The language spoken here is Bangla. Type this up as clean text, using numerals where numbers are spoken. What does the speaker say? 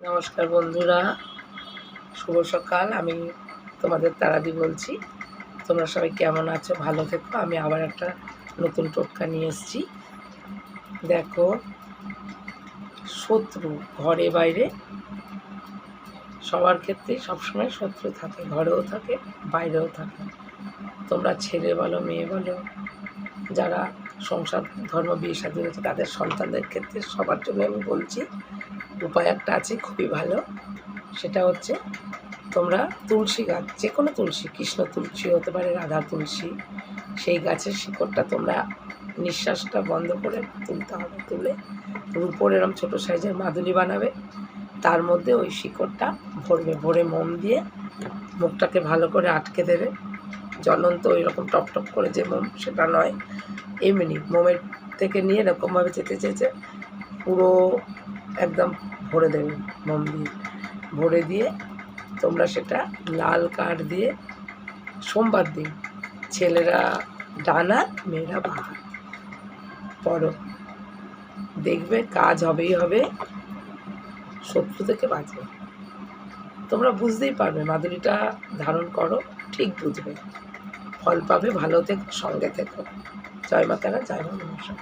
নমস্কার বন্ধুরা, শুভ সকাল। আমি তোমাদের তারাদি বলছি। তোমরা সবাই কেমন আছো? ভালো থেকো। আমি আবার একটা নতুন টোটকা নিয়ে এসেছি। দেখো, শত্রু ঘরে বাইরে সবার ক্ষেত্রেই সবসময় শত্রু থাকে, ঘরেও থাকে বাইরেও থাকে। তোমরা ছেলে বলো মেয়ে বলো, যারা সংসার ধর্ম বিয়ে শাদী হয়েছে তাদের সন্তানদের ক্ষেত্রে সবার জন্য আমি বলছি, উপায় একটা আছে খুবই ভালো। সেটা হচ্ছে, তোমরা তুলসী গাছ, যে কোনো তুলসী, কৃষ্ণ তুলসী হতে পারে, রাধা তুলসী, সেই গাছের শিকড়টা তোমরা নিঃশ্বাসটা বন্ধ করে তুলতে হবে। তুলে রূপোর এরম ছোটো সাইজের মাদুলি বানাবে, তার মধ্যে ওই শিকড়টা ভরবে, ভরে মোম দিয়ে মুখটাকে ভালো করে আটকে দেবে। জ্বলন্ত ওই রকম টপ টপ করে যে মোম, সেটা নয়, এমনি মোমের থেকে নিয়ে এরকমভাবে চেতে চেতে পুরো একদম ভরে দেবে মোম দিয়ে। ভরে দিয়ে তোমরা সেটা লাল কাঠ দিয়ে সোমবার দিন, ছেলেরা ডান হাত মেয়েরা বাঁ হাত পড়ো, দেখবে কাজ হবেই হবে, শত্রু থেকে বাঁচবে। তোমরা বুঝতেই পারবে, মাদুরিটা ধারণ করো, ঠিক বুঝবে, ফল পাবে। ভালো থেকো, সঙ্গে থেকো। জয় মা তারা, জয় মা মনসা।